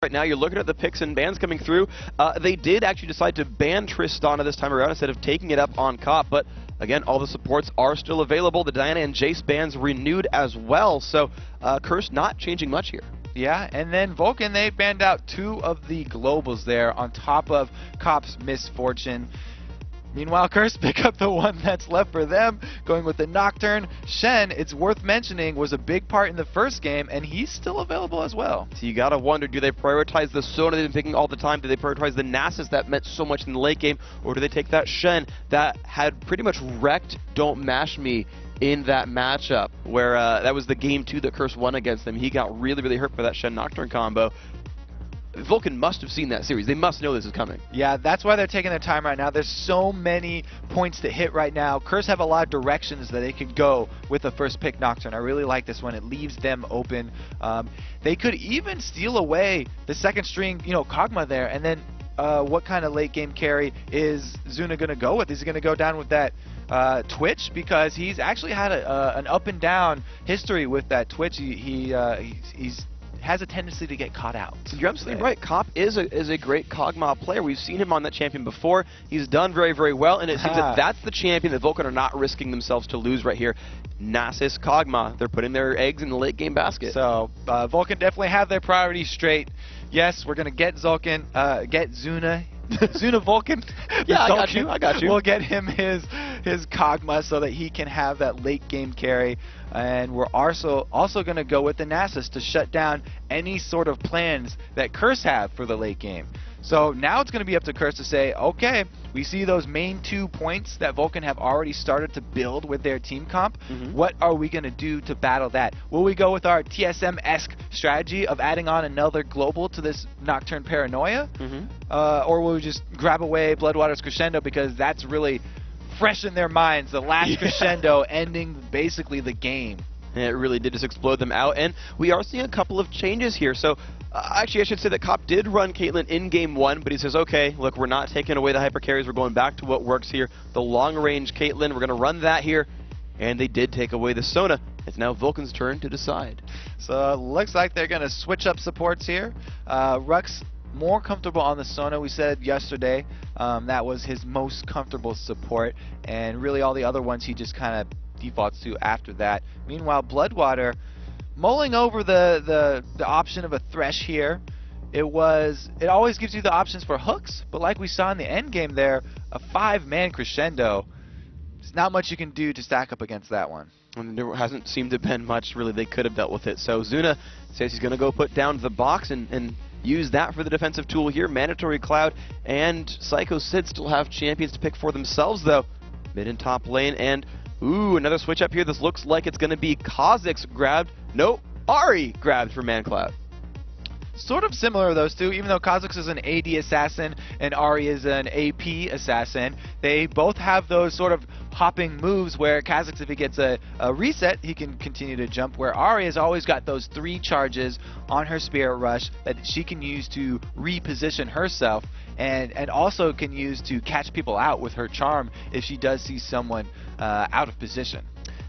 right now, you're looking at the picks and bans coming through. They did actually decide to ban Tristana this time around instead of taking it up on Cop, but again, all the supports are still available. The Diana and Jace bans renewed as well, so Curse not changing much here. Yeah, and then Vulcun, they banned out 2 of the globals there on top of Cop's Misfortune. Meanwhile, Curse pick up the one that's left for them, going with the Nocturne. Shen, it's worth mentioning, was a big part in the first game, and he's still available as well. So you gotta wonder, do they prioritize the Sona they've been picking all the time? Do they prioritize the Nasus that meant so much in the late game? Or do they take that Shen that had pretty much wrecked Don't Mash Me in that matchup, where that was the game 2 that Curse won against them? He got really, really hurt by that Shen Nocturne combo. Vulcun must have seen that series. They must know this is coming. Yeah, that's why they're taking their time right now. There's so many points to hit right now. Curse have a lot of directions that they could go with the first pick Nocturne. I really like this one. It leaves them open. They could even steal away the second string, Kog'Maw there, and then what kind of late game carry is Zuna going to go with? Is he going to go down with that Twitch? Because he's actually had an up and down history with that Twitch. He's has a tendency to get caught out. You're absolutely right. Cop is a great Kog'Maw player. We've seen him on that champion before. He's done very, very well, and it seems that that's the champion that Vulcun are not risking themselves to lose right here. Nasus Kog'Maw. They're putting their eggs in the late game basket. So Vulcun definitely have their priorities straight. Yes, we're gonna get Vulcun, get Zuna. Zuna Vulcun. Yeah, I got you. We'll get him his Kog'Maw so that he can have that late game carry. And we're also going to go with the Nasus to shut down any sort of plans that Curse have for the late game. So now it's going to be up to Curse to say, okay, we see those main 2 points that Vulcun have already started to build with their team comp. What are we going to do to battle that? Will we go with our TSM-esque strategy of adding on another global to this Nocturne Paranoia? Or will we just grab away Bloodwater's Crescendo because that's really fresh in their minds, the last crescendo ending basically the game. And it really did just explode them out, and we are seeing a couple of changes here. So actually I should say that Cop did run Caitlyn in game 1, but he says, okay, look, we're not taking away the hyper carries, we're going back to what works here, the long range Caitlyn, we're going to run that here, and they did take away the Sona. It's now Vulcan's turn to decide. So it looks like they're going to switch up supports here. Rux more comfortable on the Sona. We said yesterday that was his most comfortable support, and really all the other ones he just kind of defaults to after that. Meanwhile, Bloodwater mulling over the option of a Thresh here. It always gives you the options for hooks, but like we saw in the end game there, a 5-man Crescendo, there's not much you can do to stack up against that one. And there hasn't seemed to have been much really they could have dealt with it. So Zuna says he's going to go put down the box and use that for the defensive tool here. Mandatory Cloud and Psycho Sid still have champions to pick for themselves, though. Mid and top lane, and ooh, another switch up here. This looks like it's going to be Kha'Zix grabbed. No, Ahri grabbed for ManCloud. Sort of similar, those two, even though Kha'Zix is an AD assassin and Ahri is an AP assassin. They both have those sort of hopping moves where Kha'Zix, if he gets a reset, he can continue to jump, where Ahri has always got those 3 charges on her Spirit Rush that she can use to reposition herself, and also can use to catch people out with her charm if she does see someone out of position.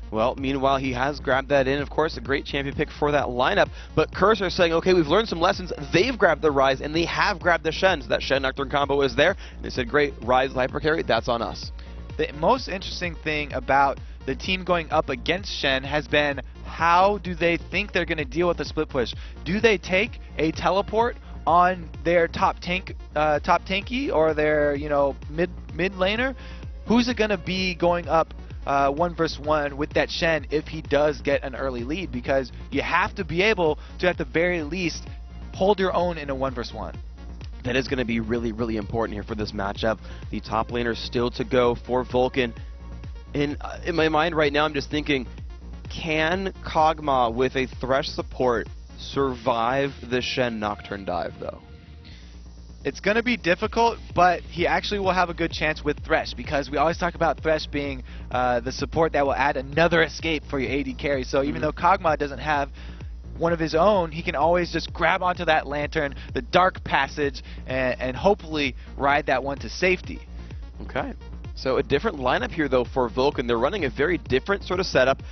Well, meanwhile, he has grabbed that in. Of course, a great champion pick for that lineup. But Curse are saying, okay, we've learned some lessons. They've grabbed the Ryze, and they have grabbed the Shen. So that Shen Nocturne combo is there. And they said, great, Ryze hyper carry, that's on us. The most interesting thing about the team going up against Shen has been, how do they think they're going to deal with the split push? Do they take a teleport on their top tanky or their mid laner? Who's it going to be going up 1 versus 1 with that Shen if he does get an early lead? Because you have to be able to, at the very least, hold your own in a 1 versus 1. That is going to be really, really important here for this matchup. The top laner still to go for Vulcun. In my mind right now, I'm just thinking, can Kog'Maw with a Thresh support survive the Shen Nocturne dive, though? It's going to be difficult, but he actually will have a good chance with Thresh, because we always talk about Thresh being the support that will add another escape for your AD carry. So even though Kog'Maw doesn't have one of his own, he can always just grab onto that lantern, the dark passage, and hopefully ride that one to safety. Okay. So a different lineup here, though, for Vulcun. They're running a very different sort of setup.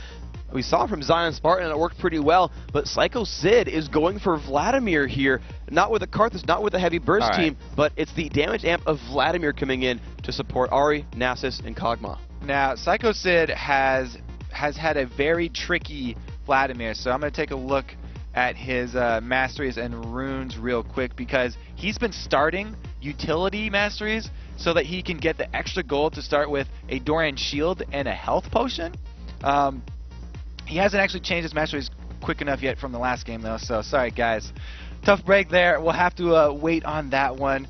We saw from Zion Spartan, and it worked pretty well, but Psycho Sid is going for Vladimir here. Not with a Karthus, not with a heavy burst team, but it's the damage amp of Vladimir coming in to support Ahri, Nasus, and Kog'Maw. Now, Psycho Sid has had a very tricky Vladimir, so I'm going to take a look at his masteries and runes real quick, because he's been starting utility masteries so that he can get the extra gold to start with a Doran shield and a health potion. He hasn't actually changed his masteries quick enough yet from the last game, though, so sorry, guys. Tough break there. We'll have to wait on that one.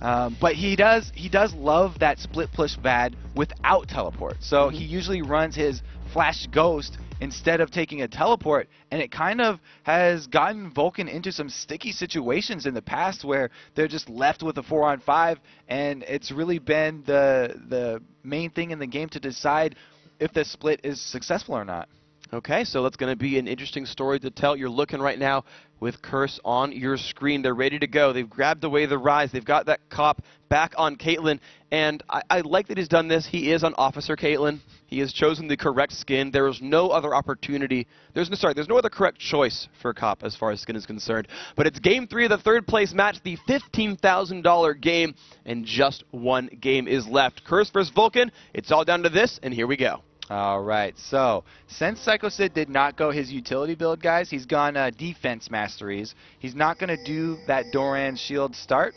But he does love that split push bad without teleport. So he usually runs his Flash Ghost instead of taking a teleport, and it kind of has gotten Vulcun into some sticky situations in the past where they're just left with a 4-on-5, and it's really been the main thing in the game to decide if the split is successful or not. Okay, so that's going to be an interesting story to tell. You're looking right now with Curse on your screen. They're ready to go. They've grabbed away the Rise. They've got that cop back on Caitlyn, and I like that he's done this. He is on Officer Caitlyn. He has chosen the correct skin. There is no other opportunity. There's no other correct choice for Cop as far as skin is concerned. But it's Game 3 of the third-place match, the $15,000 game, and just one game is left. Curse versus Vulcun. It's all down to this, and here we go. All right, so since Psycho Sid did not go his utility build, guys, he's gone defense masteries. He's not going to do that Doran shield start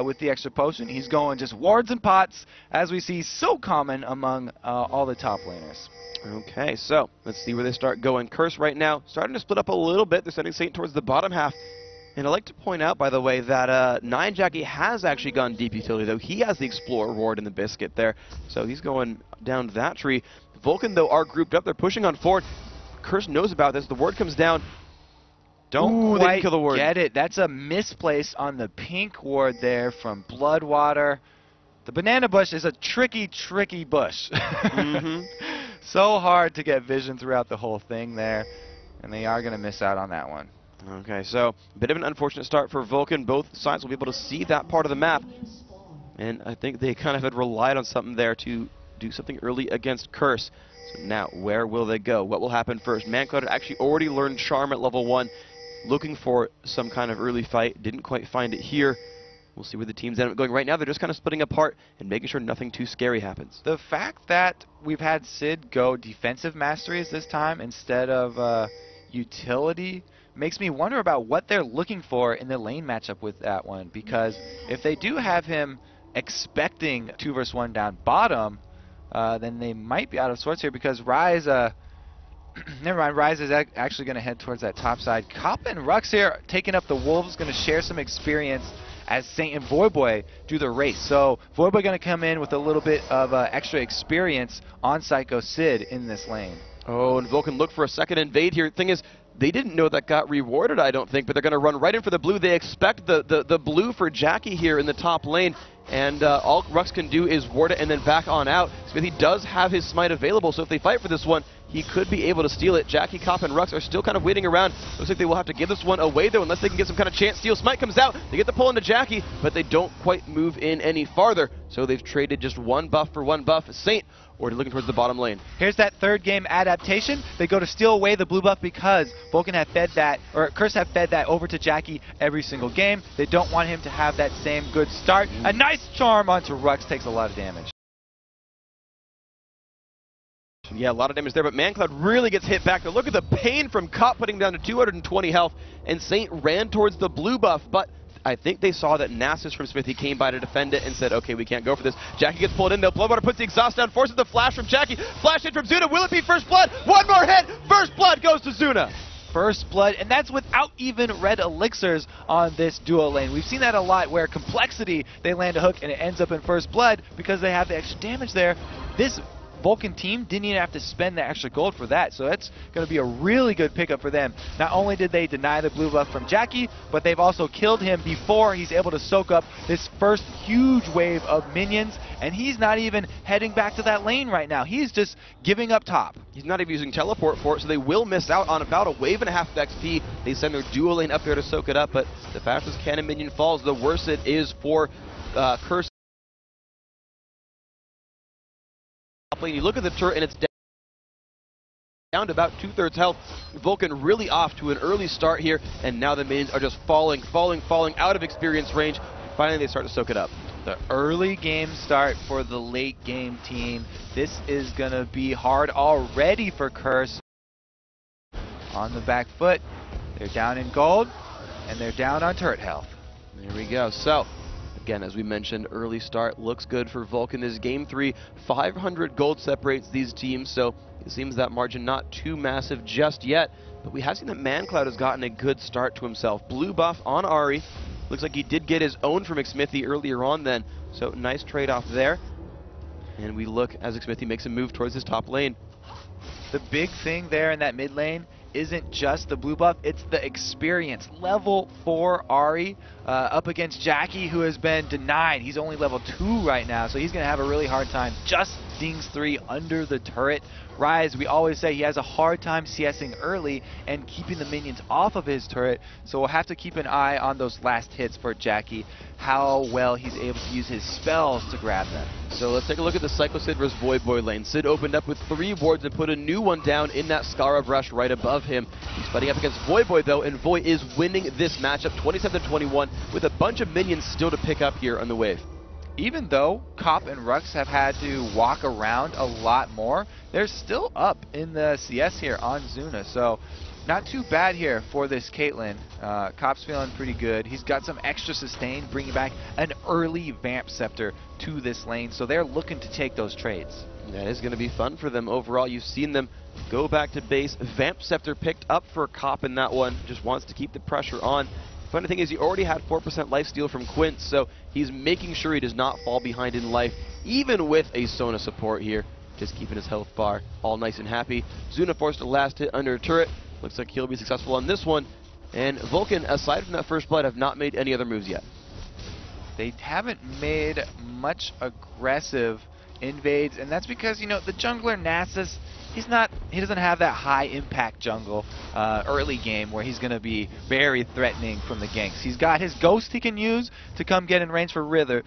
with the extra potion. He's going just wards and pots, as we see so common among all the top laners. Okay, so let's see where they start going. Curse right now starting to split up a little bit. They're sending Saint towards the bottom half. And I'd like to point out, by the way, that Nine Jackie has actually gone deep utility, though. He has the Explorer Ward in the Biscuit there, so he's going down that tree. Vulcun, though, are grouped up. They're pushing on forward. Curse knows about this. The ward comes down. Don't quite kill the ward. Get it. That's a misplace on the pink ward there from Bloodwater. The banana bush is a tricky, tricky bush. So hard to get vision throughout the whole thing there, and they are going to miss out on that one. Okay, so a bit of an unfortunate start for Vulcun. Both sides will be able to see that part of the map, and I think they kind of had relied on something there to do something early against Curse. So now, where will they go? What will happen first? ManCloud had actually already learned Charm at level 1, looking for some kind of early fight. Didn't quite find it here. We'll see where the teams end up going. Right now, they're just kind of splitting apart and making sure nothing too scary happens. The fact that we've had Sid go defensive masteries this time instead of utility makes me wonder about what they're looking for in the lane matchup with that one, because if they do have him expecting 2 versus 1 down bottom, then they might be out of sorts here, because Rise, never mind, Rise is actually going to head towards that top side. Cop and Rux here taking up the Wolves, going to share some experience as Saint and Voyboy do the race. So Voyboy going to come in with a little bit of extra experience on Psycho Sid in this lane. Oh, and Vulcun look for a second invade here. Thing is, they didn't know that got rewarded, I don't think, but they're going to run right in for the blue. They expect the blue for Jackie here in the top lane, and all Rux can do is ward it and then back on out. Smithy does have his smite available, so if they fight for this one, he could be able to steal it. Jackie, Cop, and Rux are still kind of waiting around. Looks like they will have to give this one away, though, unless they can get some kind of chance steal. Smite comes out. They get the pull into Jackie, but they don't quite move in any farther, so they've traded just one buff for one buff. Saint already looking towards the bottom lane. Here's that third game adaptation. They go to steal away the blue buff because Vulcun have fed that, or Curse have fed that over to Jackie every single game. They don't want him to have that same good start. A nice charm onto Rux, takes a lot of damage. Yeah, a lot of damage there, but ManCloud really gets hit back. Now look at the pain from Cop putting down to 220 health, and Saint ran towards the blue buff, but I think they saw that Nasus from Smithy came by to defend it and said, okay, we can't go for this. Jackie gets pulled in, though. Bloodwater puts the exhaust down, forces the flash from Jackie. Flash hit from Zuna. Will it be first blood? One more hit. First blood goes to Zuna. First blood, and that's without even red elixirs on this duo lane. We've seen that a lot where Complexity, they land a hook and it ends up in first blood because they have the extra damage there. This Vulcun team didn't even have to spend the extra gold for that, so that's going to be a really good pickup for them. Not only did they deny the blue buff from Jackie, but they've also killed him before he's able to soak up this first huge wave of minions, and he's not even heading back to that lane right now. He's just giving up top. He's not even using teleport for it, so they will miss out on about a wave and a half of XP. They send their duo lane up there to soak it up, but the faster this cannon minion falls, the worse it is for Curse. You look at the turret and it's dead. down to about 2/3 health. Vulcun really off to an early start here, and now the minions are just falling out of experience range. Finally, they start to soak it up. The early game start for the late game team. This is going to be hard already for Curse. On the back foot, they're down in gold, and they're down on turret health. There we go. So, again, as we mentioned, early start looks good for Vulcun. This is game 3. 500 gold separates these teams, so it seems that margin not too massive just yet. But we have seen that ManCloud has gotten a good start to himself. Blue buff on Ahri. Looks like he did get his own from McSmithy earlier on then. So nice trade-off there. And we look as McSmithy makes a move towards his top lane. The big thing there in that mid lane isn't just the blue buff, it's the experience. Level 4 Ahri up against Jackie, who has been denied. He's only level 2 right now, so he's going to have a really hard time. Just Dings 3 under the turret. Rise, we always say he has a hard time CSing early and keeping the minions off of his turret, so we'll have to keep an eye on those last hits for Jackie, how well he's able to use his spells to grab them. So let's take a look at the Psycho Sid versus Voyboy lane. Sid opened up with 3 wards and put a new one down in that Scar of Rush right above him. He's fighting up against Voyboy though, and Voy is winning this matchup 27-21 with a bunch of minions still to pick up here on the wave. Even though Cop and Rux have had to walk around a lot more, they're still up in the CS here on Zuna. So not too bad here for this Caitlyn. Cop's feeling pretty good. He's got some extra sustain, bringing back an early Vamp Scepter to this lane. So they're looking to take those trades. That is going to be fun for them overall. You've seen them go back to base. Vamp Scepter picked up for Cop in that one. Just wants to keep the pressure on. Funny thing is, he already had 4% lifesteal from Quint, so he's making sure he does not fall behind in life, even with a Sona support here. Just keeping his health bar all nice and happy. Zuna forced a last hit under a turret. Looks like he'll be successful on this one. And Vulcun, aside from that first blood, have not made any other moves yet. They haven't made much aggressive invades, and that's because, you know, the jungler Nasus, he doesn't have that high impact jungle early game where he's going to be very threatening from the ganks. He's got his ghost he can use to come get in range for Wither,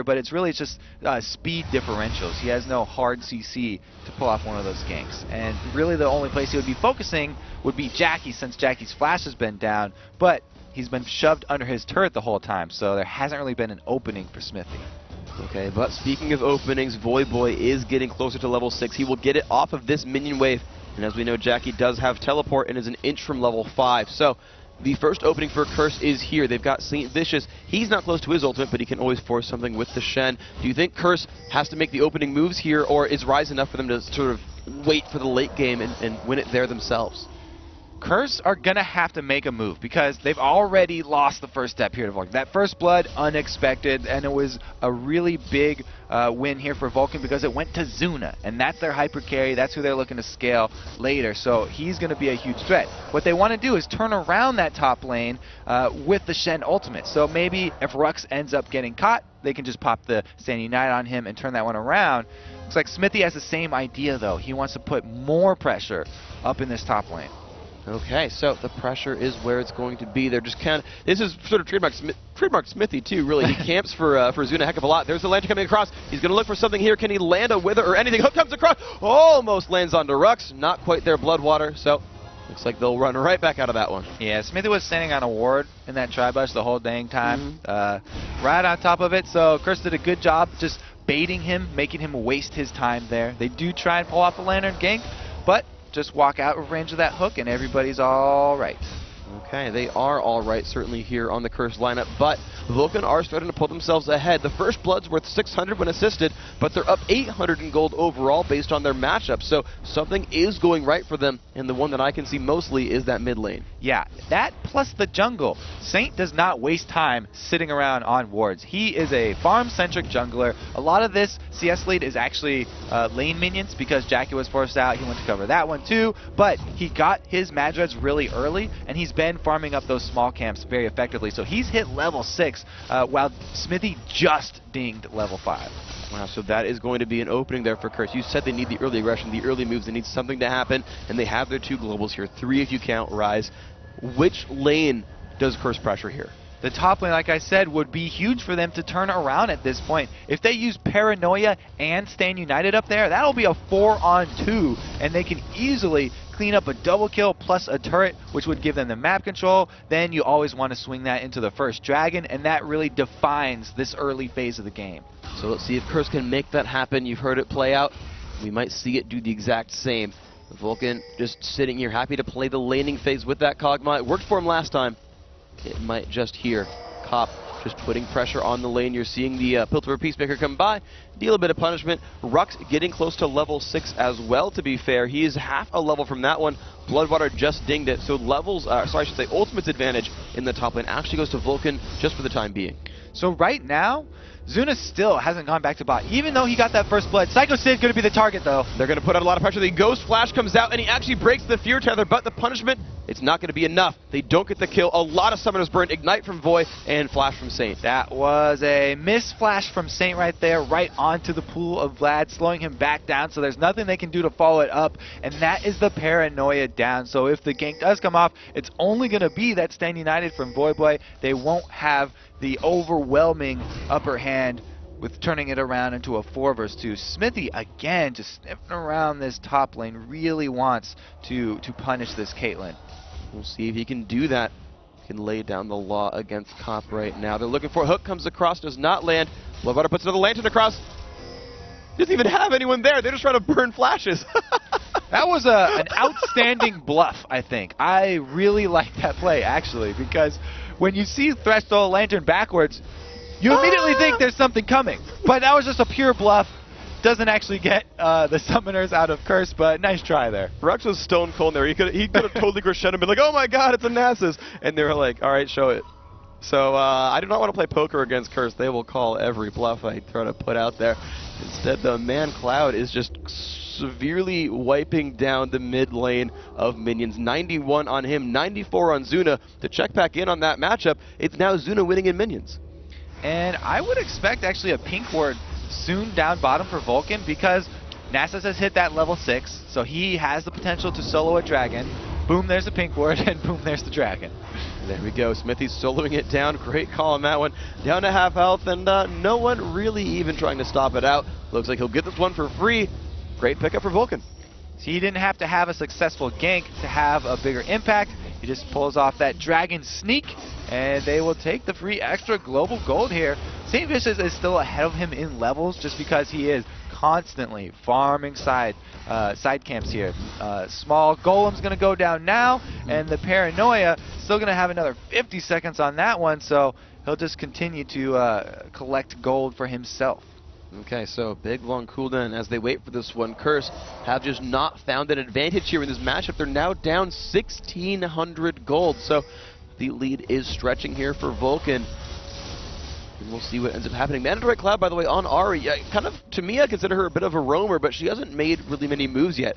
but it's really just speed differentials. He has no hard CC to pull off one of those ganks. And really the only place he would be focusing would be Jackie, since Jackie's flash has been down, but he's been shoved under his turret the whole time, so there hasn't really been an opening for Smithy. Okay, but speaking of openings, Voyboy is getting closer to level 6. He will get it off of this minion wave. And as we know, Jackie does have teleport and is an inch from level 5. So the first opening for Curse is here. They've got Saint Vicious. He's not close to his ultimate, but he can always force something with the Shen. Do you think Curse has to make the opening moves here, or is Rise enough for them to sort of wait for the late game and win it there themselves? Curse are going to have to make a move because they've already lost the first step here to Vulcun. That first blood, unexpected, and it was a really big win here for Vulcun because it went to Zuna, and that's their hyper carry. That's who they're looking to scale later, so he's going to be a huge threat. What they want to do is turn around that top lane with the Shen ultimate. So maybe if Rux ends up getting caught, they can just pop the Standing Knight on him and turn that one around. Looks like Smithy has the same idea, though. He wants to put more pressure up in this top lane. Okay, so the pressure is where it's going to be. They're just kind of, this is sort of trademark Smithy too, really. He camps for Zuna a heck of a lot. There's the Lantern coming across. He's going to look for something here. Can he land a Wither or anything? Hook comes across, almost lands onto Rux. Not quite there, Bloodwater, so looks like they'll run right back out of that one. Yeah, Smithy was standing on a ward in that Tri-Bush the whole dang time. Right on top of it, so Curse did a good job just baiting him, making him waste his time there. They do try and pull off the Lantern gank, but just walk out of range of that hook and everybody's all right. Okay, they are all right, certainly here on the Curse lineup, but Vulcun are starting to pull themselves ahead. The first blood's worth 600 when assisted, but they're up 800 in gold overall based on their matchup, so something is going right for them, and the one that I can see mostly is that mid lane. Yeah, that plus the jungle. Saint does not waste time sitting around on wards. He is a farm-centric jungler. A lot of this CS lead is actually lane minions because Jackie was forced out. He went to cover that one too, but he got his Madreds really early, and he's been farming up those small camps very effectively. So he's hit level 6, while Smithy just dinged level 5. Wow, so that is going to be an opening there for Curse. You said they need the early aggression, the early moves. They need something to happen, and they have their 2 globals here, 3 if you count Rise. Which lane does Curse pressure here? The top lane, like I said, would be huge for them to turn around at this point. If they use Paranoia and Stand United up there, that'll be a 4-on-2, and they can easily clean up a double kill plus a turret, which would give them the map control. Then you always want to swing that into the first dragon, and that really defines this early phase of the game. So let's see if Curse can make that happen. You've heard it play out. We might see it do the exact same. Vulcun just sitting here, happy to play the laning phase with that Kog'Maw. It worked for him last time. It might just here. Cop just putting pressure on the lane. You're seeing the Piltover Peacemaker come by, deal a bit of punishment. Rux getting close to level 6 as well, to be fair. He is half a level from that one. Bloodwater just dinged it. So levels, sorry, I should say Ultimate's advantage in the top lane actually goes to Vulcun just for the time being. So right now, Zuna still hasn't gone back to bot, even though he got that first blood. Psycho Sid going to be the target, though. They're going to put out a lot of pressure. The Ghost Flash comes out, and he actually breaks the Fear Tether, but the punishment, it's not going to be enough. They don't get the kill. A lot of Summoners burn. Ignite from Void and Flash from Saint. That was a miss flash from Saint right there, right onto the pool of Vlad, slowing him back down, so there's nothing they can do to follow it up, and that is the Paranoia down. So if the gank does come off, it's only going to be that Stand United from Voidboy. They won't have the overwhelming upper hand with turning it around into a 4 versus 2. Smithy, again, just sniffing around this top lane, really wants to punish this Caitlyn. We'll see if he can do that. He can lay down the law against Cop right now. They're looking for a hook, comes across, does not land. Bloodwater puts another lantern across. Doesn't even have anyone there. They're just trying to burn flashes. That was an outstanding bluff, I think. I really like that play, actually, because when you see Thresh throw a lantern backwards, you immediately think there's something coming. But that was just a pure bluff. Doesn't actually get the summoners out of Curse, but nice try there. Rux was stone cold there. He could have totally crescendo and been like, oh my god, it's a Nasus. And they were like, all right, show it. So I do not want to play poker against Curse. They will call every bluff I try to put out there. Instead, the Man Cloud is just severely wiping down the mid lane of minions. 91 on him, 94 on Zuna. To check back in on that matchup, it's now Zuna winning in minions. And I would expect actually a pink ward soon down bottom for Vulcun, because Nasus has hit that level 6, so he has the potential to solo a dragon. Boom, there's a pink ward, and boom, there's the dragon. There we go. Smithy's soloing it down. Great call on that one. Down to half health, and no one really even trying to stop it out. Looks like he'll get this one for free. Great pickup for Vulcun. So he didn't have to have a successful gank to have a bigger impact. He just pulls off that dragon sneak, and they will take the free extra global gold here. St. Vicious is still ahead of him in levels just because he is constantly farming side camps here. Small Golem's going to go down now, and the Paranoia still going to have another 50 seconds on that one, so he'll just continue to collect gold for himself. Okay, so big long cooldown as they wait for this one. Curse have just not found an advantage here in this matchup. They're now down 1,600 gold, so the lead is stretching here for Vulcun. And we'll see what ends up happening. Mandatory Cloud, by the way, on Ahri. Kind of, to me, I consider her a bit of a roamer, but she hasn't made really many moves yet.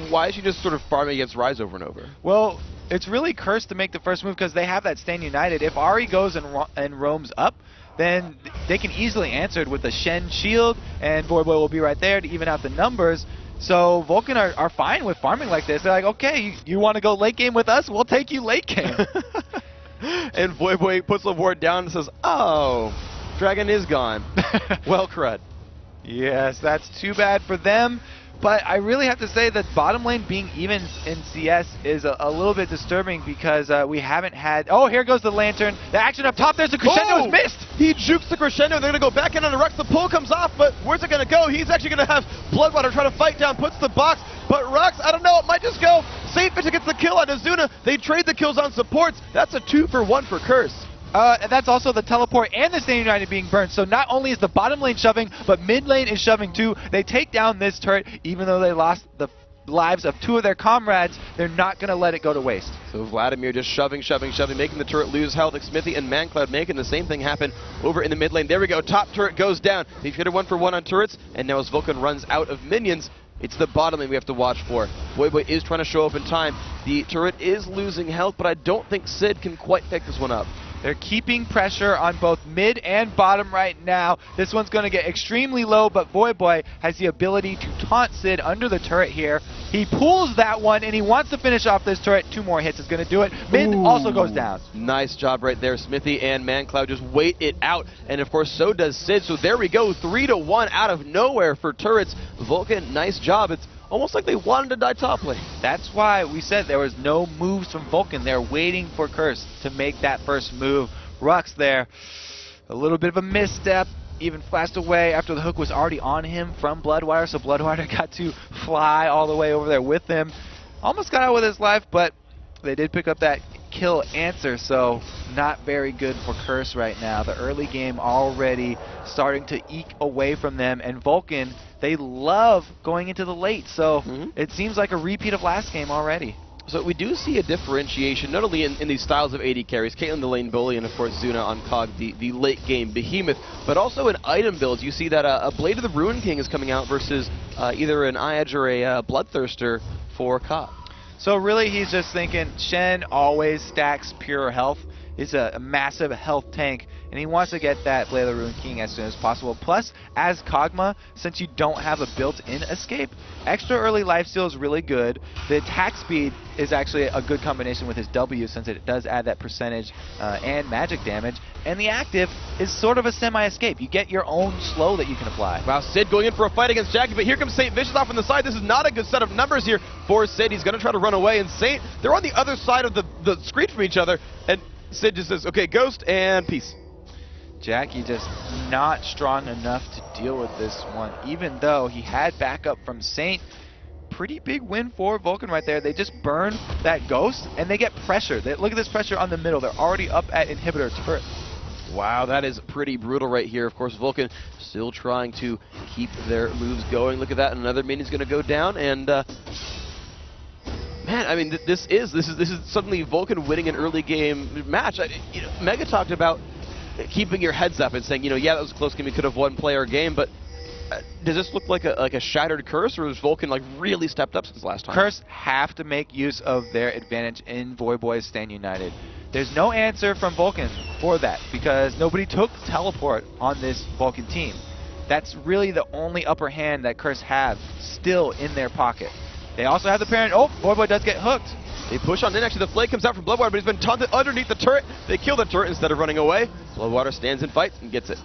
Why is she just sort of farming against Ryze over and over? Well, it's really Curse to make the first move because they have that Stand United. If Ahri goes and roams up, then they can easily answer it with the Shen shield, and Voidboy will be right there to even out the numbers. So Vulcun are fine with farming like this. They're like, okay, you want to go late game with us? We'll take you late game. And Voidboy puts the ward down and says, oh, dragon is gone. Well, crud. Yes, that's too bad for them. But I really have to say that bottom lane being even in CS is a little bit disturbing because we haven't had... Oh, here goes the lantern. The action up top. There's a crescendo. Is missed. He jukes the crescendo. They're going to go back in on the Rux. The pull comes off, but where's it going to go? He's actually going to have Bloodwater try to fight down, puts the box. But Rux, I don't know, it might just go. Saint Vicious gets the kill on Azuna. They trade the kills on supports. That's a 2-for-1 for Curse. And that's also the teleport and the Stand United being burned. So not only is the bottom lane shoving, but mid lane is shoving too. They take down this turret, even though they lost the lives of 2 of their comrades. They're not going to let it go to waste. So Vladimir just shoving, making the turret lose health. Smithy and Mancloud making the same thing happen over in the mid lane. There we go. Top turret goes down. They've hit a 1-for-1 on turrets, and now as Vulcun runs out of minions, it's the bottom lane we have to watch for. Voidboy is trying to show up in time. The turret is losing health, but I don't think Sid can quite pick this one up. They're keeping pressure on both mid and bottom right now. This one's going to get extremely low, but Voidboy has the ability to taunt Sid under the turret here. He pulls that one, and he wants to finish off this turret. 2 more hits is going to do it. Mid also goes down. Nice job right there. Smithy and ManCloud just wait it out. And, of course, so does Sid. So there we go. 3-1 out of nowhere for turrets. Vulcun, nice job. It's almost like they wanted to die top lane. That's why we said there was no moves from Vulcun. They're waiting for Curse to make that first move. Rux there, a little bit of a misstep. Even flashed away after the hook was already on him from Bloodwater, so Bloodwater got to fly all the way over there with him. Almost got out with his life, but they did pick up that kill answer, so not very good for Curse right now. The early game already starting to eke away from them, and Vulcun, they love going into the late, so it seems like a repeat of last game already. So we do see a differentiation, not only in these styles of AD carries, Caitlyn the lane bully, and of course Zuna on Cog, the late game behemoth, but also in item builds. You see that a Blade of the Ruin King is coming out versus either an Eye-Edge or a Bloodthirster for Cog. So really he's just thinking Shen always stacks pure health. He's a massive health tank, and he wants to get that Blade of the Ruin King as soon as possible. Plus, as Kog'Maw, since you don't have a built-in escape, extra early lifesteal is really good. The attack speed is actually a good combination with his W, since it does add that percentage and magic damage. And the active is sort of a semi-escape. You get your own slow that you can apply. Wow, Sid going in for a fight against Jackie, but here comes Saint Vicious off on the side. This is not a good set of numbers here for Sid. He's going to try to run away, and Saint, they're on the other side of the screen from each other, and Sid just says, okay, ghost and peace. Jackie just not strong enough to deal with this one, even though he had backup from Saint. Pretty big win for Vulcun right there. They just burn that ghost, and they get pressure. Look at this pressure on the middle. They're already up at inhibitor turret. Wow, that is pretty brutal right here. Of course, Vulcun still trying to keep their moves going. Look at that, another minion's going to go down, and man, I mean, this is suddenly Vulcun winning an early game match. Mega talked about keeping your heads up and saying, yeah, that was a close game. We could have won player game, but does this look like a shattered Curse, or has Vulcun like really stepped up since last time? Curse have to make use of their advantage in Voyboys Stand United. There's no answer from Vulcun for that because nobody took teleport on this Vulcun team. That's really the only upper hand that Curse have still in their pocket. They also have the parent. Oh, Voyboy does get hooked. They push on in. Actually, the flake comes out from Bloodwater, but he's been taunted underneath the turret. They kill the turret instead of running away. Bloodwater stands and fights and gets it.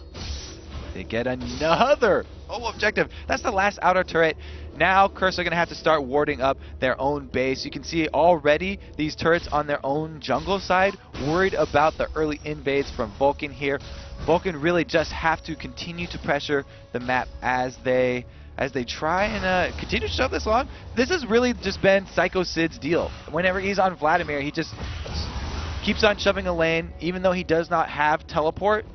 They get another objective. That's the last outer turret. Now Curse are going to have to start warding up their own base. You can see already these turrets on their own jungle side worried about the early invades from Vulcun here. Vulcun really just have to continue to pressure the map as they try and continue to shove this along. This has really just been Psycho Sid's deal. Whenever he's on Vladimir, he just keeps on shoving a lane, even though he does not have teleport.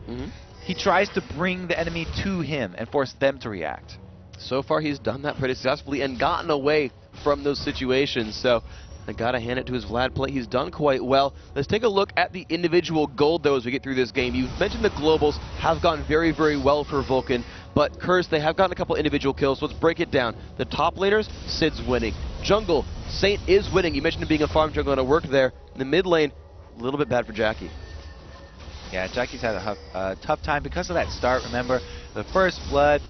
He tries to bring the enemy to him and force them to react. So far, he's done that pretty successfully and gotten away from those situations. So I gotta hand it to his Vlad play. He's done quite well. Let's take a look at the individual gold, though, as we get through this game. You mentioned the globals have gone very, very well for Vulcun, but Curse, they have gotten a couple individual kills. So let's break it down. The top laners, Sid's winning. Jungle, Saint is winning. You mentioned him being a farm jungle and a work there. In the mid lane, a little bit bad for Jackie. Yeah, Jackie's had a tough time because of that start. Remember, the first blood.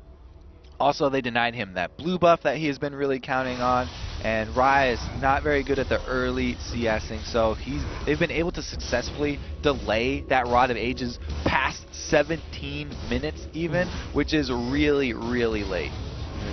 Also, they denied him that blue buff that he has been really counting on. And Rai is not very good at the early CSing, so they've been able to successfully delay that Rod of Ages past 17 minutes even, which is really, really late.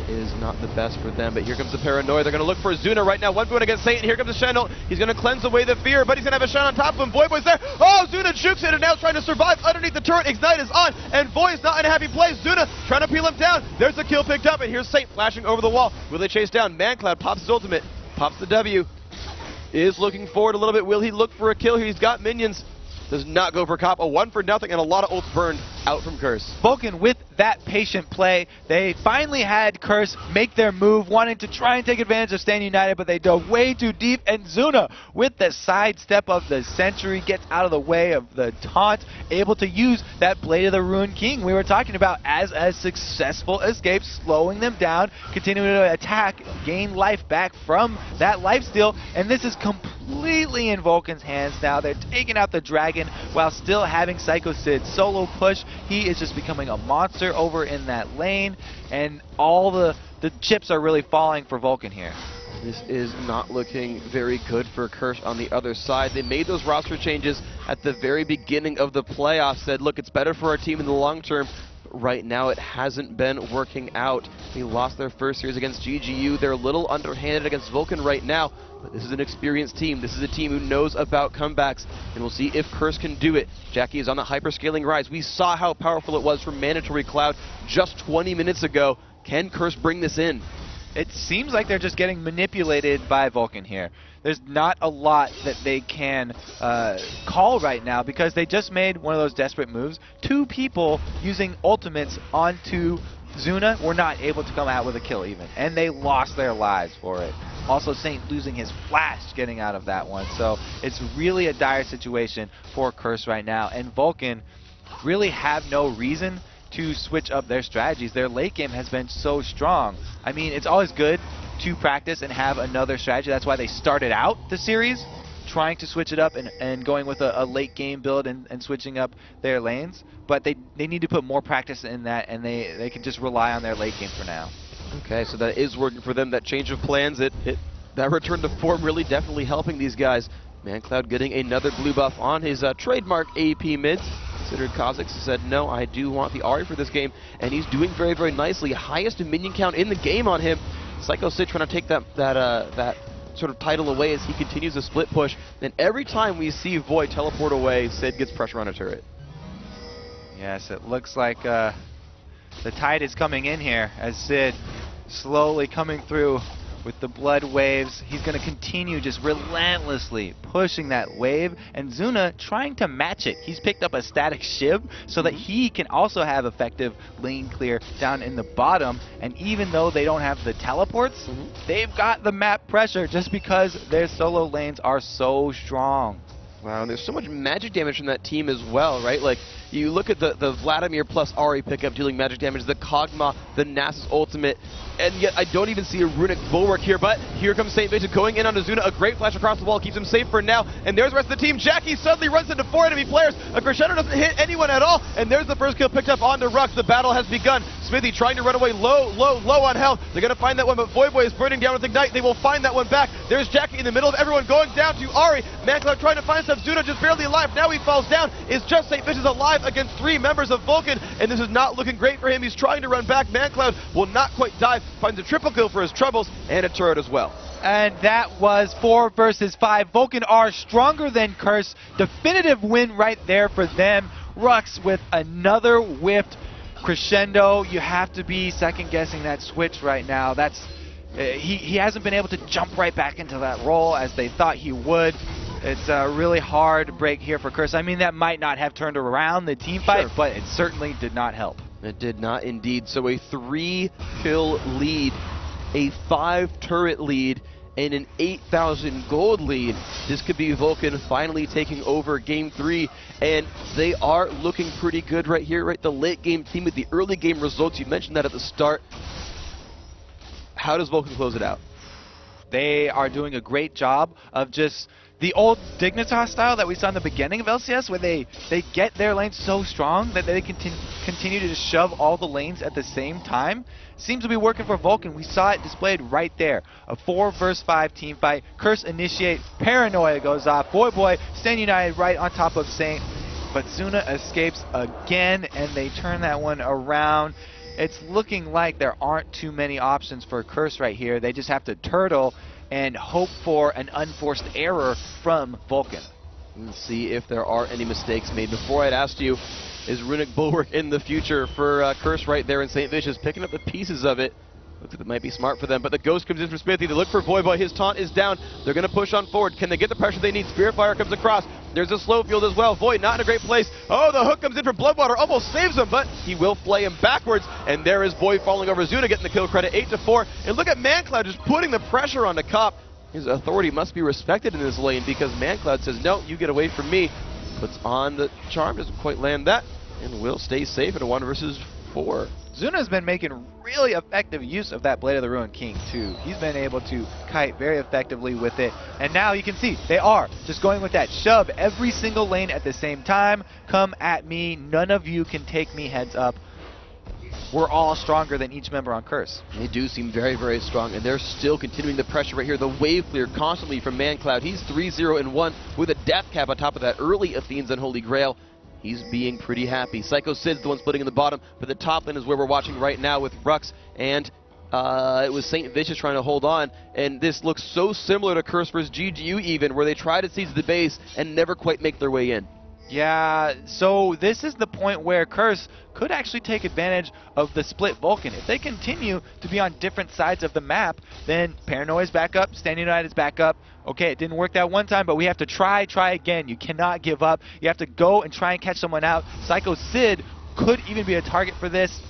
It is not the best for them, but here comes the Paranoia. They're going to look for Zuna right now. 1v1 against Saint, and here comes the Shenel. He's going to cleanse away the fear, but he's going to have a shot on top of him. Voyboy's there. Oh, Zuna jukes it, and now trying to survive underneath the turret. Ignite is on, and Voy is not in a happy place. Zuna trying to peel him down. There's the kill picked up, and here's Saint flashing over the wall. Will they chase down? ManCloud pops his ultimate, pops the W. Is looking forward a little bit. Will he look for a kill here? He's got minions. Does not go for Cop. A 1-for-0 and a lot of ults burned out from Curse. Vulcun with that patient play. They finally had Curse make their move, wanting to try and take advantage of Stand United, but they dove way too deep. And Zuna, with the sidestep of the Sentry, gets out of the way of the taunt, able to use that Blade of the Ruin King we were talking about as a successful escape, slowing them down, continuing to attack, gain life back from that lifesteal. And this is completely in Vulcan's hands now. They're taking out the dragon while still having Psycho Sid solo push. He is just becoming a monster over in that lane, and all the chips are really falling for Vulcun here. This is not looking very good for Kirsch on the other side. They made those roster changes at the very beginning of the playoffs, said, look, it's better for our team in the long term. But right now it hasn't been working out. They lost their first series against GGU. They're a little underhanded against Vulcun right now, but this is an experienced team. This is a team who knows about comebacks, and we'll see if Kirsch can do it. Jackie is on the hyperscaling rise. We saw how powerful it was from Mandatory Cloud just 20 minutes ago. Can Kirsch bring this in? It seems like they're just getting manipulated by Vulcun here. There's not a lot that they can call right now because they just made one of those desperate moves. Two people using ultimates onto Zuna were not able to come out with a kill even, and they lost their lives for it. Also, Saint losing his flash getting out of that one. So it's really a dire situation for Curse right now, and Vulcun really have no reason to switch up their strategies. Their late game has been so strong. I mean, it's always good to practice and have another strategy. That's why they started out the series trying to switch it up and going with a late game build and switching up their lanes. But they need to put more practice in that, and they can just rely on their late game for now. Okay, so that is working for them. That change of plans, that return to form really definitely helping these guys. ManCloud getting another blue buff on his trademark AP mids. Considered Kha'Zix said, no, I do want the Ahri for this game, and he's doing very, very nicely. Highest minion count in the game on him. Psycho Sid trying to take that sort of title away as he continues a split push. And every time we see Void teleport away, Sid gets pressure on a turret. Yes, it looks like the tide is coming in here as Sid slowly coming through with the blood waves. He's going to continue just relentlessly pushing that wave, and Zuna trying to match it. He's picked up a static Shiv so that he can also have effective lane clear down in the bottom, and even though they don't have the teleports, they've got the map pressure just because their solo lanes are so strong. Wow, and there's so much magic damage from that team as well, right? Like, you look at the Vladimir plus Ahri pickup dealing magic damage, the Kog'Maw, the Nasus ultimate, and yet I don't even see a runic bulwark here, but here comes St. Vincent going in on Azuna. A great flash across the wall keeps him safe for now, and there's the rest of the team. Jackie suddenly runs into 4 enemy players. A Crescendo doesn't hit anyone at all, and there's the first kill picked up onto Rux. The battle has begun. Smithy trying to run away low on health. They're going to find that one, but Void Boy is burning down with Ignite. They will find that one back. There's Jackie in the middle of everyone going down to Ahri. ManCloud trying to find stuff. Zuna just barely alive. Now he falls down. Is just St. Vincent's alive against 3 members of Vulcun, and this is not looking great for him. He's trying to run back. ManCloud will not quite die. Finds a triple kill for his troubles and a turret as well. And that was 4 versus 5. Vulcun are stronger than Curse. Definitive win right there for them. Rux with another whipped Crescendo. You have to be second guessing that switch right now. That's he hasn't been able to jump right back into that role as they thought he would. It's a really hard break here for Curse. I mean, that might not have turned around the team fight, sure, but it certainly did not help. It did not indeed. So a 3-kill lead, a 5-turret lead, and an 8,000 gold lead. This could be Vulcun finally taking over Game 3, and they are looking pretty good right here, right? The late game team with the early game results. You mentioned that at the start. How does Vulcun close it out? They are doing a great job of just the old Dignitas style that we saw in the beginning of LCS, where they get their lanes so strong that they continue to just shove all the lanes at the same time. Seems to be working for Vulcun. We saw it displayed right there. A 4 versus 5 team fight. Curse initiate. Paranoia goes off. Void Boy stand united right on top of Saint. But Zuna escapes again, and they turn that one around. It's looking like there aren't too many options for Curse right here. They just have to turtle and hope for an unforced error from Vulcun. Let's see if there are any mistakes made. Before I'd asked you, is Runic Bulwark in the future for Curse right there in St. Vicious, picking up the pieces of it. Looks like it might be smart for them, but the Ghost comes in from Smithy. They look for Void Boy. His taunt is down. They're going to push on forward. Can they get the pressure they need? Spirit Fire comes across. There's a slow field as well. Void not in a great place. Oh, the hook comes in from Bloodwater. Almost saves him, but he will flay him backwards. And there is Void falling over Zuna, getting the kill credit, 8-4. And look at ManCloud just putting the pressure on the Cop. His authority must be respected in this lane because ManCloud says, no, you get away from me. Puts on the charm, doesn't quite land that, and will stay safe at a 1 versus 4. Zuna's been making really effective use of that Blade of the Ruined King too. He's been able to kite very effectively with it. And now you can see they are just going with that shove every single lane at the same time. Come at me. None of you can take me, heads up. we're all stronger than each member on Curse. They do seem very, very strong, and they're still continuing the pressure right here. The wave clear constantly from ManCloud. He's 3-0-1 with a death cap on top of that early Athene's Unholy Grail. He's being pretty happy. Psycho Sid's the one splitting in the bottom, but the top lane is where we're watching right now with Rux, and it was St. Vicious trying to hold on, and this looks so similar to Curse vs. GGU even, where they try to seize the base and never quite make their way in. Yeah, so this is the point where Curse could actually take advantage of the split Vulcan. If they continue to be on different sides of the map, then Paranoia is back up, Standing United is back up. Okay, it didn't work that one time, but we have to try again. You cannot give up. You have to go and try and catch someone out. Psycho Sid could even be a target for this.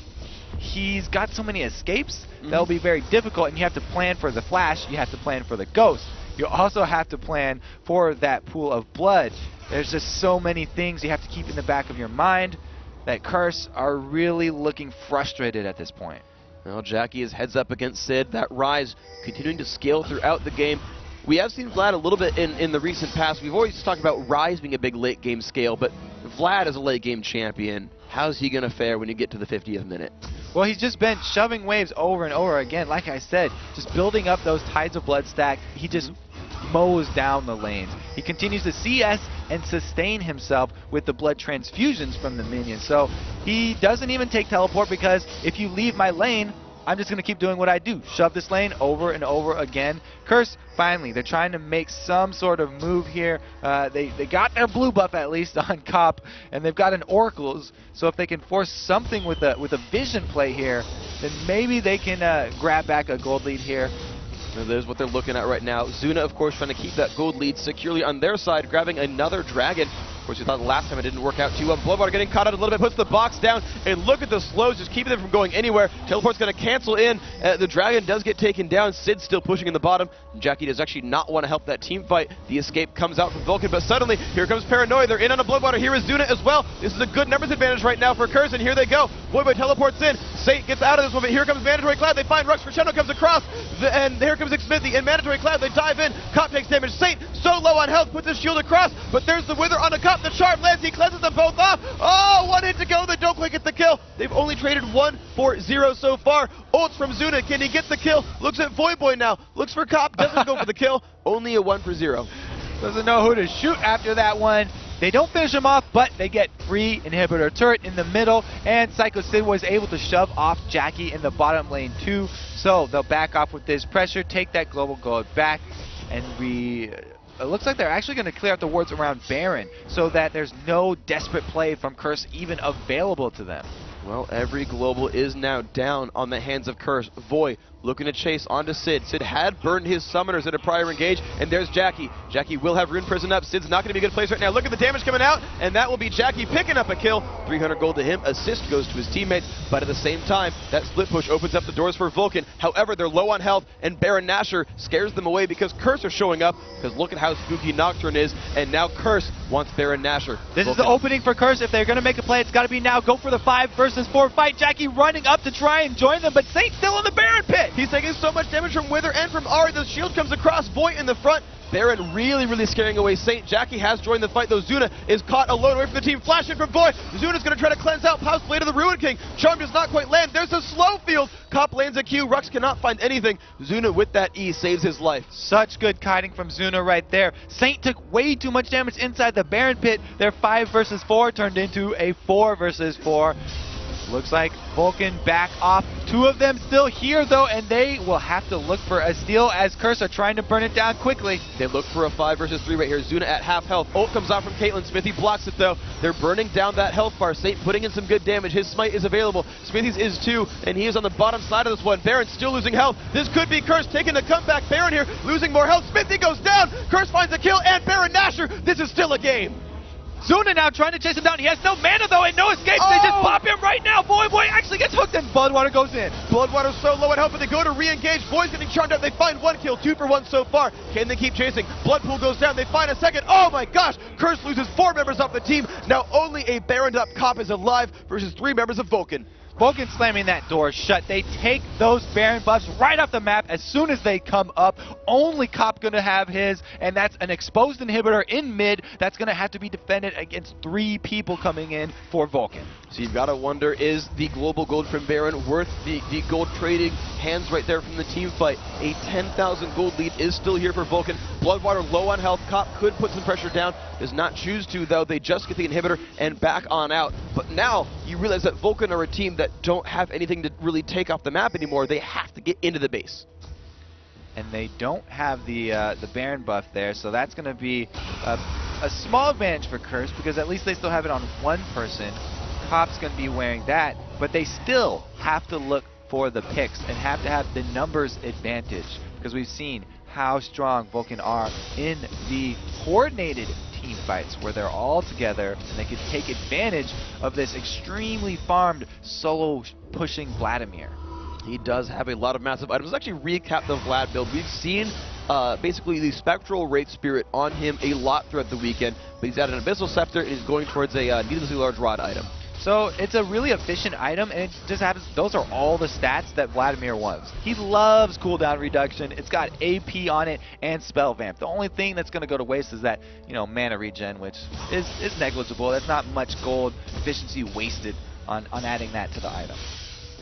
He's got so many escapes, that'll be very difficult, and you have to plan for the flash, you have to plan for the ghost. You also have to plan for that pool of blood. There's just so many things you have to keep in the back of your mind that Curse are really looking frustrated at this point. Well, Jackie is heads up against Sid. That Rise continuing to scale throughout the game. We have seen Vlad a little bit in the recent past. We've always talked about Rise being a big late game scale, but Vlad is a late game champion. How's he going to fare when you get to the 50th minute? Well, he's just been shoving waves over and over again. Like I said, just building up those Tides of Blood stack. He just mows down the lanes. He continues to CS and sustain himself with the blood transfusions from the minions. So he doesn't even take teleport, because if you leave my lane, I'm just going to keep doing what I do. Shove this lane over and over again. Curse, finally, they're trying to make some sort of move here. They got their blue buff at least on Cop, and they've got an Oracles. So if they can force something with a vision play here, then maybe they can grab back a gold lead here. So there's what they're looking at right now. Zuna, of course, trying to keep that gold lead securely on their side, grabbing another dragon. Of course, we thought last time it didn't work out too well. Bloodwater getting caught out a little bit, puts the box down, and look at the slows, just keeping them from going anywhere. Teleport's going to cancel in. The dragon does get taken down. Sid's still pushing in the bottom. Jackie does actually not want to help that team fight. The escape comes out from Vulcan, but suddenly, here comes Paranoia. They're in on a Bloodwater. Here is Zuna as well. This is a good numbers advantage right now for Curse, and here they go. Boy teleports in. Saint gets out of this one, but here comes Mandatory Cloud. They find Rux. Crescendo comes across, and here comes Xmithy. In Mandatory Cloud, they dive in. Cop takes damage. Saint, so low on health, puts his shield across, but there's the Wither on the Cop. The Charm lands. He cleanses them both off. Oh, one hit to go. They don't quite get the kill. They've only traded 1 for 0 so far. Ults from Zuna. Can he get the kill? Looks at Voyboy now. Looks for Cop. Doesn't go for the kill. Only a 1 for 0. Doesn't know who to shoot after that one. They don't finish him off, but they get free inhibitor turret in the middle, and Psycho Sid was able to shove off Jackie in the bottom lane too. So they'll back off with this pressure, take that global gold back, and it looks like they're actually going to clear out the wards around Baron so that there's no desperate play from Curse even available to them. Well, every global is now down on the hands of Curse. Voy looking to chase onto Sid. Sid had burned his summoners at a prior engage, and there's Jackie. Jackie will have Rune Prison up. Sid's not going to be a good place right now. Look at the damage coming out, and that will be Jackie picking up a kill. 300 gold to him. Assist goes to his teammates, but at the same time, that split push opens up the doors for Vulcan. However, they're low on health, and Baron Nashor scares them away because Curse are showing up, because look at how spooky Nocturne is, and now Curse wants Baron Nashor. This Vulcan. Is the opening for Curse. If they're going to make a play, it's got to be now. Go for the 5 versus 4 fight. Jackie running up to try and join them, but Saint still in the Baron pit. He's taking so much damage from Wither and from Ari. The shield comes across. Voy in the front. Baron really scaring away Saint. Jackie has joined the fight, though Zuna is caught alone away from the team. Flashing from Voy. Zuna's going to try to cleanse out. Pouse Blade of the Ruin King. Charm does not quite land. There's a slow field. Cop lands a Q. Rux cannot find anything. Zuna with that E saves his life. Such good kiting from Zuna right there. Saint took way too much damage inside the Baron pit. Their 5 versus 4 turned into a 4 versus 4. Looks like Vulcan back off. 2 of them still here, though, and they will have to look for a steal as Curse are trying to burn it down quickly. They look for a 5 versus 3 right here. Zuna at half health. Ult comes out from Caitlyn. Smithy blocks it, though. They're burning down that health bar. Saint putting in some good damage. His smite is available. Smithy's is too, and he is on the bottom side of this one. Baron still losing health. This could be Curse taking a comeback. Baron here losing more health. Smithy goes down. Curse finds a kill, and Baron Nashor. This is still a game. Zuna now trying to chase him down. He has no mana, though, and no escapes. They just pop him right now. Boy actually gets hooked, and Bloodwater goes in. Bloodwater's so low on health, but they go to re-engage. Boy's getting charmed up. They find 1 kill, 2 for 1 so far. Can they keep chasing? Bloodpool goes down. They find a second. Oh my gosh! Curse loses 4 members off the team. Now only a Baroned up Cop is alive versus 3 members of Vulcan. Vulcun slamming that door shut. They take those Baron buffs right off the map as soon as they come up. Only Cop gonna have his, and that's an exposed inhibitor in mid that's gonna have to be defended against 3 people coming in for Vulcun. So you've got to wonder, is the global gold from Baron worth the gold trading hands right there from the team fight? A 10,000 gold lead is still here for Vulcun. Bloodwater low on health. Cop could put some pressure down. Does not choose to, though. They just get the inhibitor and back on out. But now you realize that Vulcun are a team that don't have anything to really take off the map anymore. They have to get into the base. And they don't have the Baron buff there, so that's going to be a small advantage for Curse, because at least they still have it on one person. Cop's going to be wearing that, but they still have to look for the picks and have to have the numbers advantage, because we've seen how strong Vulcun are in the coordinated team fights where they're all together and they can take advantage of this extremely farmed solo pushing Vladimir. He does have a lot of massive items. Let's actually recap the Vlad build. We've seen basically the Spectral Wraith Spirit on him a lot throughout the weekend, but he's added an Abyssal Scepter and he's going towards a needlessly large rod item. So it's a really efficient item, and it just happens, those are all the stats that Vladimir wants. He loves cooldown reduction. It's got AP on it and Spell Vamp. The only thing that's going to go to waste is that, you know, mana regen, which is negligible. That's not much gold efficiency wasted on adding that to the item.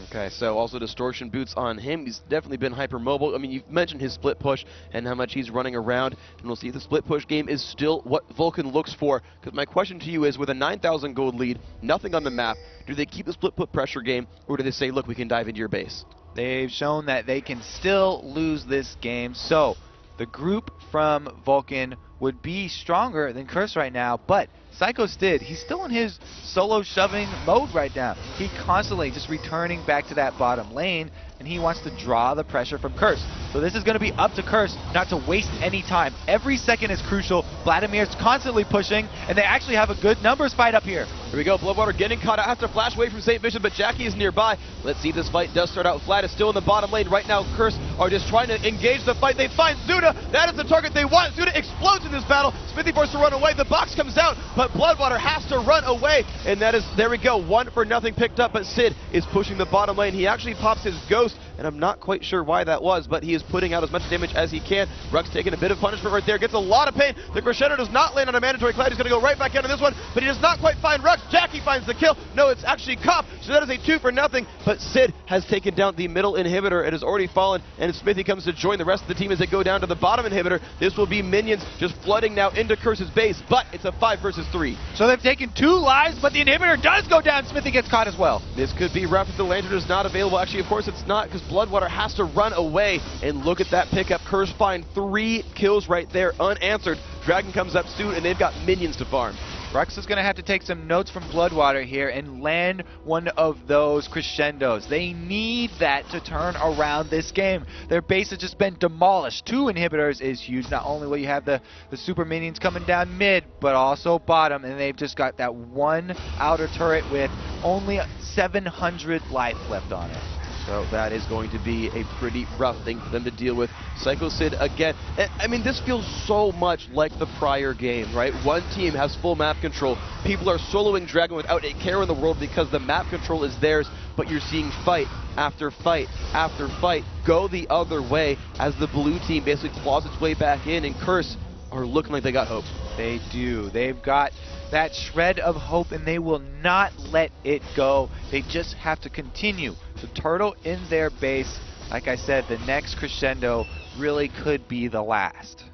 Okay, so also Distortion Boots on him. He's definitely been hyper-mobile. I mean, you've mentioned his split push and how much he's running around, and we'll see if the split push game is still what Vulcun looks for. Because my question to you is, with a 9,000 gold lead, nothing on the map, do they keep the split put pressure game, or do they say, look, we can dive into your base? They've shown that they can still lose this game, so the group from Vulcun would be stronger than Curse right now, but Psycho Stid, he's still in his solo shoving mode right now. He constantly just returning back to that bottom lane, and he wants to draw the pressure from Curse. So this is going to be up to Curse not to waste any time. Every second is crucial. Vladimir's constantly pushing, and they actually have a good numbers fight up here. Here we go, Bloodwater getting caught out, has to flash away from St. Vision, but Jackie is nearby. Let's see if this fight does start out. Vlad is still in the bottom lane. Right now, Curse are just trying to engage the fight. They find Zuna. That is the target they want. Zuna explodes in this battle. Smithy forced to run away. The box comes out, but Bloodwater has to run away, and that is, there we go, 1-0 picked up, but Sid is pushing the bottom lane. He actually pops his Ghost, and I'm not quite sure why that was, but he is putting out as much damage as he can. Rux taking a bit of punishment right there, gets a lot of pain. The Crescendo does not land on a mandatory cloud. He's going to go right back into this one, but he does not quite find Rux. Jackie finds the kill. No, it's actually Cop, so that is a 2-0, but Sid has taken down the middle inhibitor. It has already fallen, and Smithy comes to join the rest of the team as they go down to the bottom inhibitor. This will be minions just flooding now into Curse's base, but it's a 5 versus 3. So they've taken 2 lives, but the inhibitor does go down. Smithy gets caught as well. This could be rough if the Lantern is not available. Actually, of course it's not, because Bloodwater has to run away, and look at that pickup. Curse find 3 kills right there unanswered. Dragon comes up soon, and they've got minions to farm. Rux is going to have to take some notes from Bloodwater here and land one of those crescendos. They need that to turn around this game. Their base has just been demolished. 2 inhibitors is huge. Not only will you have the super minions coming down mid, but also bottom, and they've just got that one outer turret with only 700 life left on it. So that is going to be a pretty rough thing for them to deal with. Psycho Sid again. I mean, this feels so much like the prior game, right? One team has full map control. People are soloing Dragon without a care in the world because the map control is theirs, but you're seeing fight after fight after fight go the other way as the blue team basically claws its way back in, and Curse are looking like they got hope. They do. They've got that shred of hope, and they will not let it go. They just have to continue to turtle in their base. Like I said, the next crescendo really could be the last.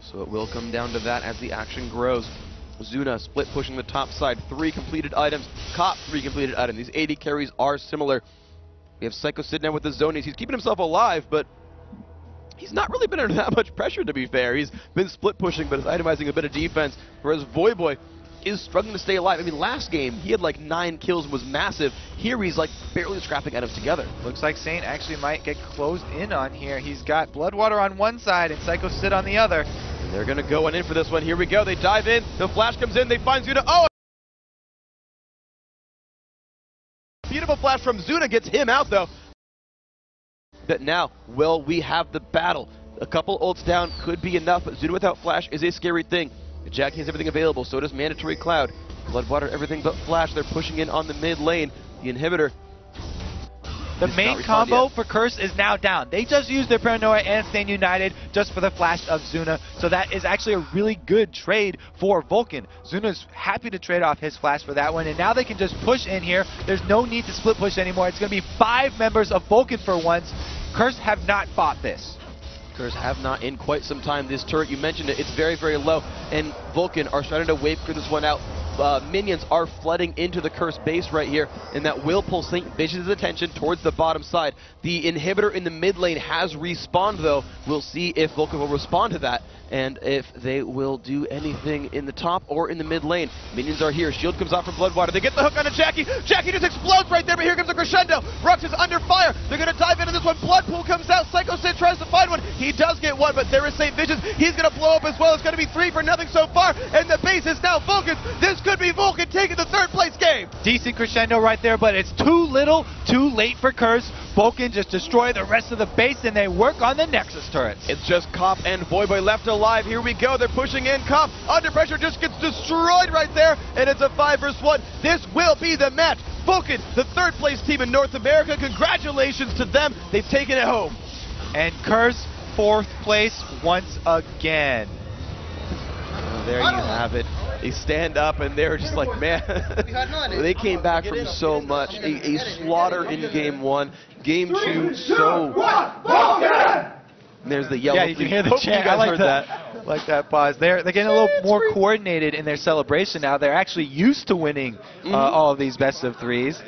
So it will come down to that as the action grows. Zuna split pushing the top side, 3 completed items. Cop, 3 completed items. These 80 carries are similar. We have Psycho Sid now with the zonies. He's keeping himself alive, but he's not really been under that much pressure, to be fair. He's been split pushing, but is itemizing a bit of defense, whereas Voyboy is struggling to stay alive. I mean, last game, he had like 9 kills and was massive. Here, he's like barely scrapping items together. Looks like Saint actually might get closed in on here. He's got Bloodwater on one side and Psycho Sid on the other. And they're going to go in for this one. Here we go. They dive in. The flash comes in. They find Zuna. Oh! Beautiful flash from Zuna gets him out, though. But now, will we have the battle? A couple ults down could be enough, but Zuna without flash is a scary thing. Jackie has everything available, so does Mandatory Cloud. Bloodwater, everything but flash. They're pushing in on the mid lane. the inhibitor. The main combo for Curse is now down. They just used their Paranoia and Stand United just for the flash of Zuna, so that is actually a really good trade for Vulcun. Zuna's happy to trade off his flash for that one, and now they can just push in here. There's no need to split push anymore. It's going to be 5 members of Vulcun for once. Curse have not fought this. Curse have not in quite some time. This turret, you mentioned it, it's very, very low, and Vulcun are starting to wave this one out. Minions are flooding into the Curse base right here, and that will pull St. Vicious' attention towards the bottom side. The inhibitor in the mid lane has respawned, though. We'll see if Vulcun will respond to that, and if they will do anything in the top or in the mid lane. Minions are here. Shield comes out from Bloodwater. They get the hook onto Jackie. Jackie just explodes right there, but here comes the crescendo. Rux is under fire. They're going to dive into this one. Bloodpool comes out. Psycho Sid tries to find one. He does get one, but there is St. Vicious. He's going to blow up as well. It's going to be 3 for nothing so far, and the base is now Vulcan's. This could be Vulcun taking the 3rd place game. Decent crescendo right there, but it's too little, too late for Curse. Vulcun just destroy the rest of the base, and they work on the Nexus turrets. It's just Cop and Voyboy left alive. Here we go. They're pushing in. Cop under pressure just gets destroyed right there, and it's a 5 versus 1. This will be the match. Vulcun, the 3rd place team in North America. Congratulations to them. They've taken it home. And Curse 4th place once again. There you have it. They stand up and they're just like, man, they came back from so much. A slaughter in game 1. Game 2, so... And there's the yellow. Yeah, you can hear the chant. I like that pause. They're getting a little more coordinated in their celebration now. They're actually used to winning all of these best of 3s.